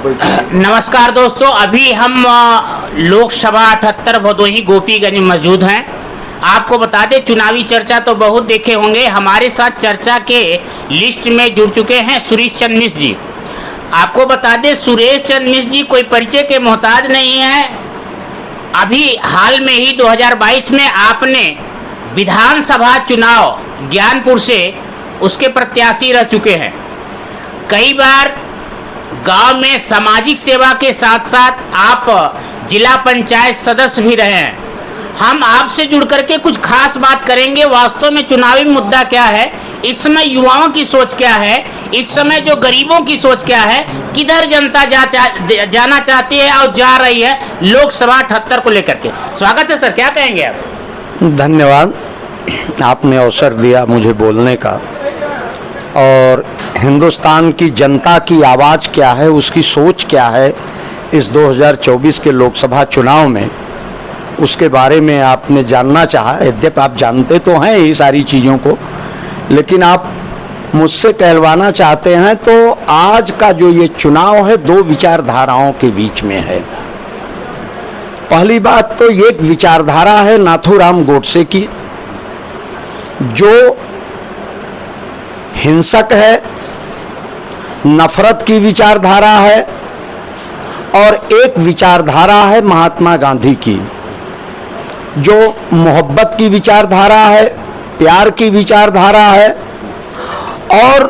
नमस्कार दोस्तों, अभी हम लोकसभा 78 भदोही गोपीगंज में मौजूद हैं। आपको बता दें, चुनावी चर्चा तो बहुत देखे होंगे। हमारे साथ चर्चा के लिस्ट में जुड़ चुके हैं सुरेश चंद्र मिश्र जी। आपको बता दें, सुरेश चंद्र मिश्र जी कोई परिचय के मोहताज नहीं है। अभी हाल में ही 2022 में आपने विधानसभा चुनाव ज्ञानपुर से उसके प्रत्याशी रह चुके हैं। कई बार गांव में सामाजिक सेवा के साथ साथ आप जिला पंचायत सदस्य भी रहे हैं। हम आपसे जुड़ करके कुछ खास बात करेंगे। वास्तव में चुनावी मुद्दा क्या है, इस समय युवाओं की सोच क्या है, इस समय जो गरीबों की सोच क्या है, किधर जनता जाना चाहती है और जा रही है लोकसभा 78 को लेकर के। स्वागत है सर, क्या कहेंगे आप? धन्यवाद, आपने अवसर दिया मुझे बोलने का। और हिंदुस्तान की जनता की आवाज़ क्या है, उसकी सोच क्या है इस 2024 के लोकसभा चुनाव में, उसके बारे में आपने जानना चाहा। यद्यपि आप जानते तो हैं ये सारी चीज़ों को, लेकिन आप मुझसे कहलवाना चाहते हैं। तो आज का जो ये चुनाव है, दो विचारधाराओं के बीच में है। पहली बात तो ये विचारधारा है नाथूराम गोडसे की, जो हिंसक है, नफरत की विचारधारा है। और एक विचारधारा है महात्मा गांधी की, जो मोहब्बत की विचारधारा है, प्यार की विचारधारा है और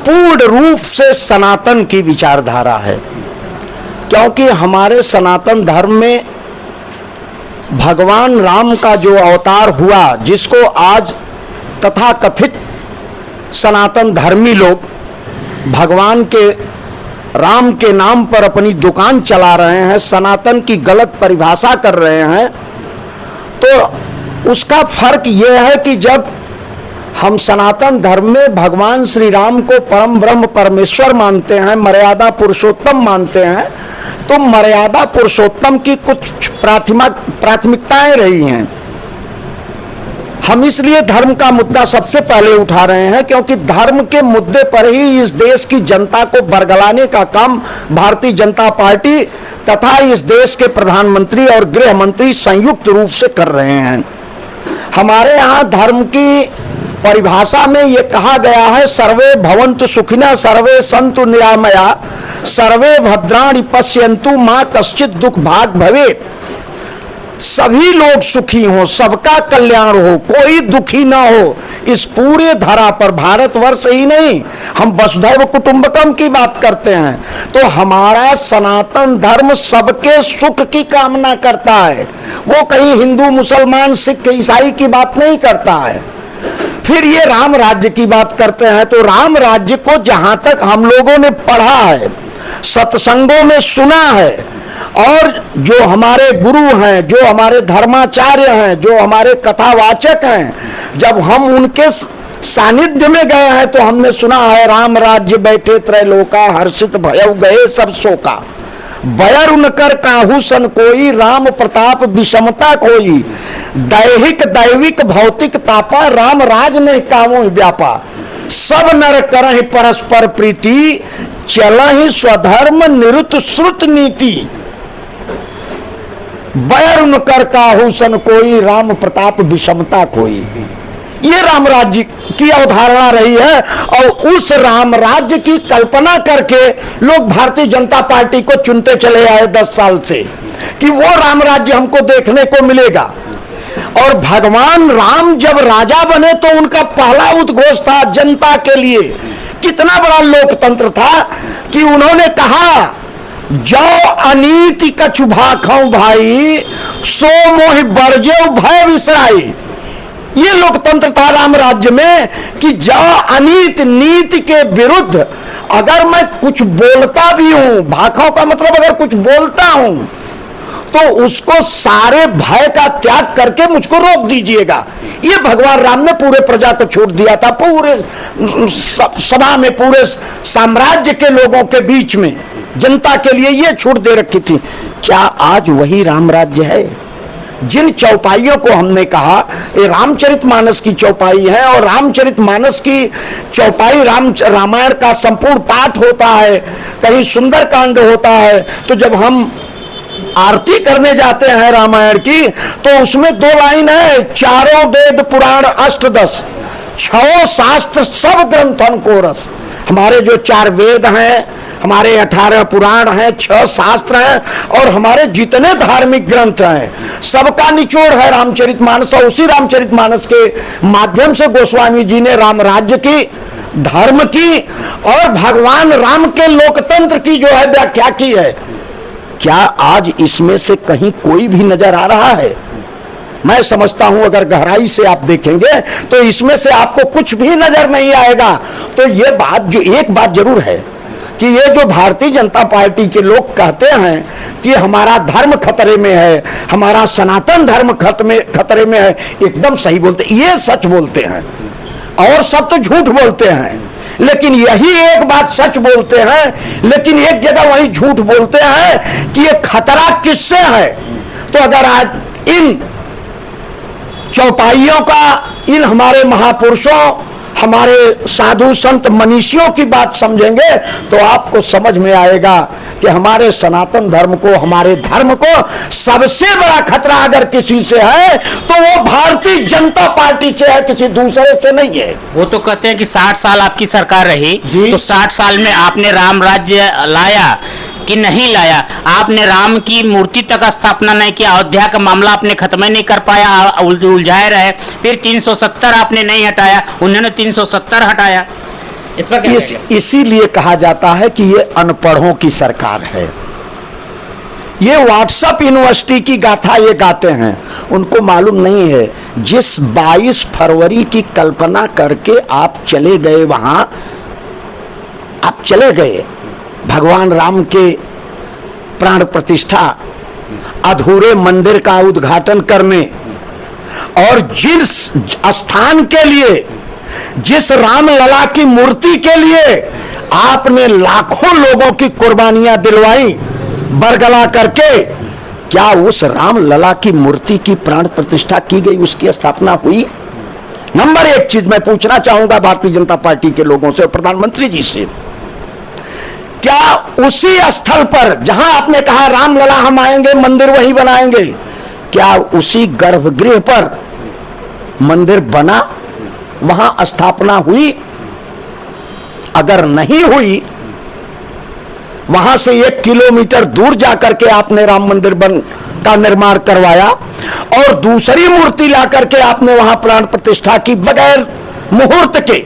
पूर्ण रूप से सनातन की विचारधारा है। क्योंकि हमारे सनातन धर्म में भगवान राम का जो अवतार हुआ, जिसको आज तथाकथित सनातन धर्मी लोग भगवान के राम के नाम पर अपनी दुकान चला रहे हैं, सनातन की गलत परिभाषा कर रहे हैं, तो उसका फर्क यह है कि जब हम सनातन धर्म में भगवान श्री राम को परम ब्रह्म परमेश्वर मानते हैं, मर्यादा पुरुषोत्तम मानते हैं, तो मर्यादा पुरुषोत्तम की कुछ प्राथमिकताएं रही हैं। हम इसलिए धर्म का मुद्दा सबसे पहले उठा रहे हैं, क्योंकि धर्म के मुद्दे पर ही इस देश की जनता को बरगलाने का काम भारतीय जनता पार्टी तथा इस देश के प्रधानमंत्री और गृह मंत्री संयुक्त रूप से कर रहे हैं। हमारे यहाँ धर्म की परिभाषा में ये कहा गया है, सर्वे भवन्तु सुखिनः, सर्वे सन्तु निरामया, सर्वे भद्राणि पश्यन्तु मा कश्चित् दुख भाग भवेत्। सभी लोग सुखी हों, सबका कल्याण हो, कोई दुखी ना हो इस पूरे धरा पर। भारतवर्ष ही नहीं, हम वसुधैव कुटुंबकम की बात करते हैं। तो हमारा सनातन धर्म सबके सुख की कामना करता है। वो कहीं हिंदू मुसलमान सिख ईसाई की बात नहीं करता है। फिर ये राम राज्य की बात करते हैं, तो राम राज्य को जहां तक हम लोगों ने पढ़ा है, सत्संगों में सुना है, और जो हमारे गुरु हैं, जो हमारे धर्माचार्य हैं, जो हमारे कथावाचक हैं, जब हम उनके सानिध्य में गए हैं तो हमने सुना है, राम राज्य बैठे त्रैलोका, हर्षित भयउ गए सब शोका, बयर उनकर काहू सन कोई, राम प्रताप विषमता कोई, दैहिक दैविक भौतिक तापा, राम राज नहीं कामो व्यापा, सब नर करहि परस्पर प्रीति, चलहि स्वधर्म निरुत श्रुत नीति, बैर उनकर काहू सन कोई, राम प्रताप विषमता कोई। ये राम राज्य की अवधारणा रही है, और उस राम राज्य की कल्पना करके लोग भारतीय जनता पार्टी को चुनते चले आए 10 साल से, कि वो राम राज्य हमको देखने को मिलेगा। और भगवान राम जब राजा बने तो उनका पहला उद्घोष था जनता के लिए। कितना बड़ा लोकतंत्र था कि उन्होंने कहा, जो अनीति कछु भाखौ भाई, सो मोहि बरजेउ भय विसराई। ये लोकतंत्र था राम राज्य में, कि जो अनीति नीति के विरुद्ध अगर मैं कुछ बोलता भी हूं, भाखौ का मतलब अगर कुछ बोलता हूं, तो उसको सारे भय का त्याग करके मुझको रोक दीजिएगा। ये भगवान राम ने पूरे प्रजा को छूट दिया था, पूरे सभा में, पूरे साम्राज्य के लोगों के बीच में जनता के लिए ये छूट दे रखी थी। क्या आज वही राम राज्य है? जिन चौपाइयों को हमने कहा ये रामचरितमानस की चौपाई है, और रामचरितमानस की चौपाई रामायण का संपूर्ण पाठ होता है, कहीं सुंदरकांड होता है। तो जब हम आरती करने जाते हैं रामायण की तो उसमें 2 लाइन है, चारों वेद पुराण अष्टदश, 6 शास्त्र सब ग्रंथन को रस। हमारे जो 4 वेद हैं, हमारे 18 पुराण हैं, 6 शास्त्र हैं, और हमारे जितने धार्मिक ग्रंथ हैं सबका निचोड़ है रामचरितमानस। और उसी रामचरितमानस के माध्यम से गोस्वामी जी ने राम राज्य की, धर्म की और भगवान राम के लोकतंत्र की जो है व्याख्या की है। क्या आज इसमें से कहीं कोई भी नजर आ रहा है? मैं समझता हूं अगर गहराई से आप देखेंगे तो इसमें से आपको कुछ भी नजर नहीं आएगा। तो ये बात, जो एक बात जरूर है कि ये जो भारतीय जनता पार्टी के लोग कहते हैं कि हमारा धर्म खतरे में है, हमारा सनातन धर्म खतरे में है, एकदम सही बोलते, ये सच बोलते हैं, और सब तो झूठ बोलते हैं। लेकिन यही एक बात सच बोलते हैं, लेकिन एक जगह वही झूठ बोलते हैं कि ये खतरा किससे है। तो अगर आज इन चौपाइयों का, इन हमारे महापुरुषों, हमारे साधु संत मनीषियों की बात समझेंगे तो आपको समझ में आएगा कि हमारे सनातन धर्म को, हमारे धर्म को सबसे बड़ा खतरा अगर किसी से है तो वो भारतीय जनता पार्टी से है, किसी दूसरे से नहीं है। वो तो कहते हैं कि 60 साल आपकी सरकार रही, तो 60 साल में आपने राम राज्य लाया कि नहीं लाया? आपने राम की मूर्ति तक स्थापना नहीं किया, अयोध्या का मामला आपने खत्म ही नहीं कर पाया, उलझाए रहे। फिर 370 आपने नहीं हटाया, उन्होंने 370 हटाया। इस पर क्या इसीलिए कहा जाता है कि ये अनपढ़ों की सरकार है। ये व्हाट्सएप यूनिवर्सिटी की गाथा ये गाते हैं, उनको मालूम नहीं है जिस 22 फरवरी की कल्पना करके आप चले गए, वहां आप चले गए भगवान राम के प्राण प्रतिष्ठा, अधूरे मंदिर का उद्घाटन करने, और जिस स्थान के लिए, जिस राम लला की मूर्ति के लिए आपने लाखों लोगों की कुर्बानियां दिलवाई बरगला करके, क्या उस राम लला की मूर्ति की प्राण प्रतिष्ठा की गई, उसकी स्थापना हुई? नंबर 1 चीज मैं पूछना चाहूंगा भारतीय जनता पार्टी के लोगों से, प्रधानमंत्री जी से, क्या उसी स्थल पर जहां आपने कहा रामलला हम आएंगे, मंदिर वहीं बनाएंगे, क्या उसी गर्भगृह पर मंदिर बना, वहां स्थापना हुई? अगर नहीं हुई, वहां से 1 किलोमीटर दूर जाकर के आपने राम मंदिर का निर्माण करवाया और दूसरी मूर्ति ला करके आपने वहां प्राण प्रतिष्ठा की बगैर मुहूर्त के,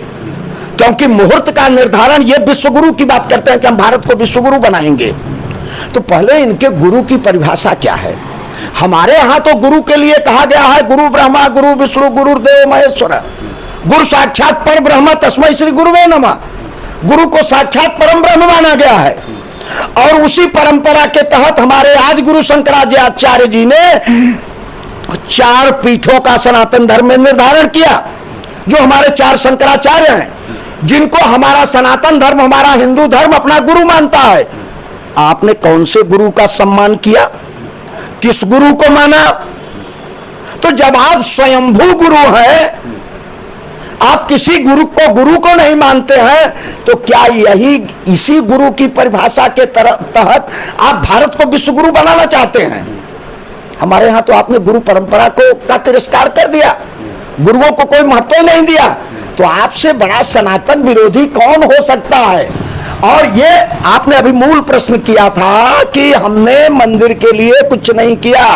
क्योंकि मुहूर्त का निर्धारण, ये विश्वगुरु की बात करते हैं कि हम भारत को विश्वगुरु बनाएंगे। तो पहले इनके गुरु की परिभाषा क्या है? हमारे यहां तो गुरु के लिए कहा गया है गुरु ब्रह्मा गुरु विष्णु गुरुदेव महेश्वर, गुरु साक्षात पर ब्रह्म तस्मै श्री गुरुवे नमः। गुरु को साक्षात परम ब्रह्म माना गया है, और उसी परंपरा के तहत हमारे आज गुरु शंकराचार्य जी ने 4 पीठों का सनातन धर्म में निर्धारण किया, जो हमारे 4 शंकराचार्य हैं, जिनको हमारा सनातन धर्म, हमारा हिंदू धर्म अपना गुरु मानता है। आपने कौन से गुरु का सम्मान किया? किस गुरु को माना? तो जब आप स्वयंभू गुरु हैं, आप किसी गुरु को नहीं मानते हैं, तो क्या यही इसी गुरु की परिभाषा के तहत आप भारत को विश्व गुरु बनाना चाहते हैं? हमारे यहां तो आपने गुरु परंपरा का तिरस्कार कर दिया, गुरुओं को कोई महत्व नहीं दिया। तो आपसे बड़ा सनातन विरोधी कौन हो सकता है? और ये आपने अभी मूल प्रश्न किया था कि हमने मंदिर के लिए कुछ नहीं किया।